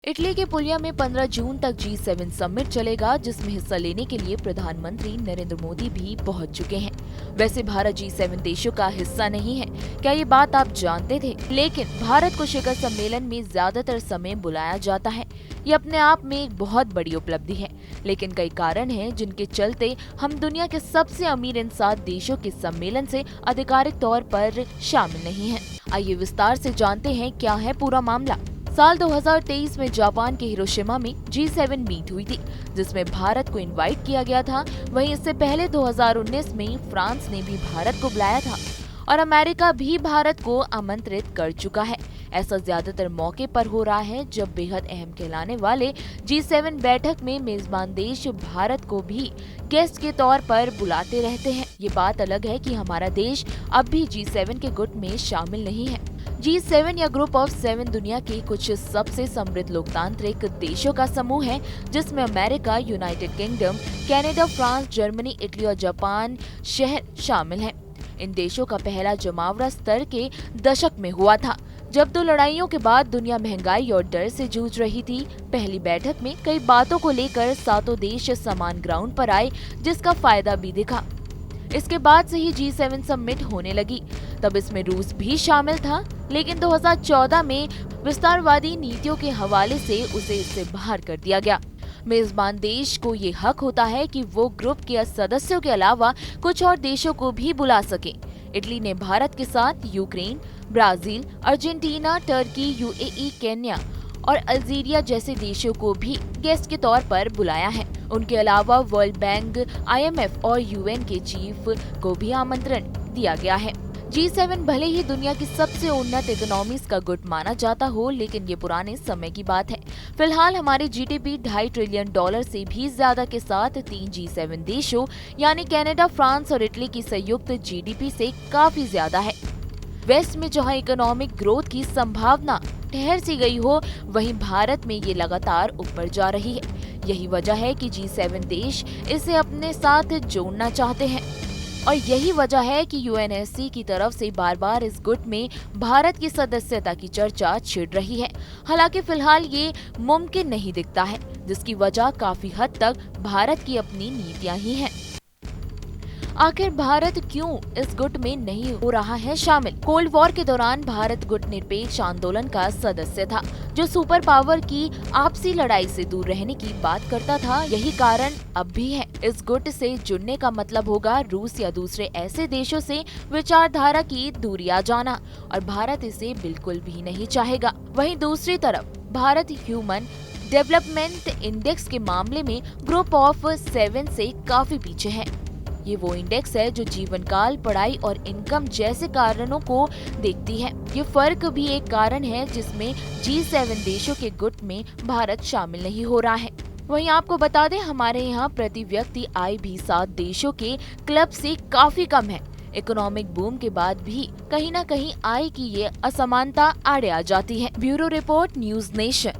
Italy के पुलिया में 15 जून तक G7 समिट चलेगा, जिसमें हिस्सा लेने के लिए प्रधानमंत्री नरेंद्र मोदी भी पहुंच चुके हैं। वैसे भारत G7 देशों का हिस्सा नहीं है, क्या ये बात आप जानते थे? लेकिन भारत को शिखर सम्मेलन में ज्यादातर समय बुलाया जाता है। ये अपने आप में एक बहुत बड़ी उपलब्धि है, लेकिन कई कारण हैं जिनके चलते हम दुनिया के सबसे अमीर इन 7 देशों के सम्मेलन से आधिकारिक तौर पर शामिल नहीं हैं। आइए विस्तार से जानते हैं क्या है पूरा मामला। साल 2023 में जापान के हिरोशिमा में G7 मीट हुई थी, जिसमें भारत को इनवाइट किया गया था। वहीं इससे पहले 2019 में फ्रांस ने भी भारत को बुलाया था और अमेरिका भी भारत को आमंत्रित कर चुका है। ऐसा ज्यादातर मौके पर हो रहा है जब बेहद अहम कहलाने वाले G7 बैठक में मेजबान देश भारत को भी गेस्ट के तौर पर बुलाते रहते हैं। ये बात अलग है कि हमारा देश अब भी G7 के गुट में शामिल नहीं है। G7 या ग्रुप ऑफ 7 दुनिया के कुछ सबसे समृद्ध लोकतांत्रिक देशों का समूह है, जिसमें America, United kingdom, Canada, France, Germany, Italy और जापान शहर शामिल हैं। इन देशों का पहला जमावड़ा स्तर के दशक में हुआ था, जब 2 लड़ाइयों के बाद दुनिया महंगाई और डर से जूझ रही थी। पहली बैठक में कई बातों को लेकर 7 देश समान ग्राउंड पर आए, जिसका फायदा भी दिखा। इसके बाद से ही G7 समिट होने लगी। तब इसमें रूस भी शामिल था, लेकिन 2014 में विस्तारवादी नीतियों के हवाले से उसे इससे बाहर कर दिया गया। मेजबान देश को ये हक होता है कि वो ग्रुप के सदस्यों के अलावा कुछ और देशों को भी बुला सके। इटली ने भारत के साथ Ukraine, Brazil, Argentina, Turkey, UAE, Kenya और अल्जीरिया जैसे देशों को भी गेस्ट के तौर पर बुलाया है। उनके अलावा वर्ल्ड बैंक, IMF और UN के चीफ को भी आमंत्रण दिया गया है। G7 भले ही दुनिया की सबसे उन्नत इकोनॉमीज का गुट माना जाता हो, लेकिन ये पुराने समय की बात है। फिलहाल हमारे GDP $2.5 ट्रिलियन से भी ज्यादा के साथ 3 G7 देशों यानी कनाडा, फ्रांस और इटली की संयुक्त GDP से काफी ज्यादा है। वेस्ट में जहां इकोनॉमिक ग्रोथ की संभावना ठहर सी गई हो, वहीं भारत में ये लगातार ऊपर जा रही है। यही वजह है कि G7 देश इसे अपने साथ जोड़ना चाहते हैं और यही वजह है कि UNSC की तरफ से बार बार इस गुट में भारत की सदस्यता की चर्चा छिड़ रही है। हालांकि फिलहाल ये मुमकिन नहीं दिखता है, जिसकी वजह काफी हद तक भारत की अपनी नीतियां ही हैं। आखिर भारत क्यों इस गुट में नहीं हो रहा है शामिल? कोल्ड वॉर के दौरान भारत गुट निरपेक्ष आंदोलन का सदस्य था, जो सुपर पावर की आपसी लड़ाई से दूर रहने की बात करता था। यही कारण अब भी है। इस गुट से जुड़ने का मतलब होगा रूस या दूसरे ऐसे देशों से विचारधारा की दूरी आ जाना, और भारत इसे बिल्कुल भी नहीं चाहेगा। वहीं दूसरी तरफ भारत ह्यूमन डेवलपमेंट इंडेक्स के मामले में ग्रुप ऑफ 7 से काफी पीछे है। ये वो इंडेक्स है जो जीवन काल, पढ़ाई और इनकम जैसे कारणों को देखती है। ये फर्क भी एक कारण है जिसमें G7 देशों के गुट में भारत शामिल नहीं हो रहा है। वहीं आपको बता दें, हमारे यहाँ प्रति व्यक्ति आय भी 7 देशों के क्लब से काफी कम है। इकोनॉमिक बूम के बाद भी कहीं न कहीं आय की ये असमानता आड़े आ जाती है। Bureau report, news nation.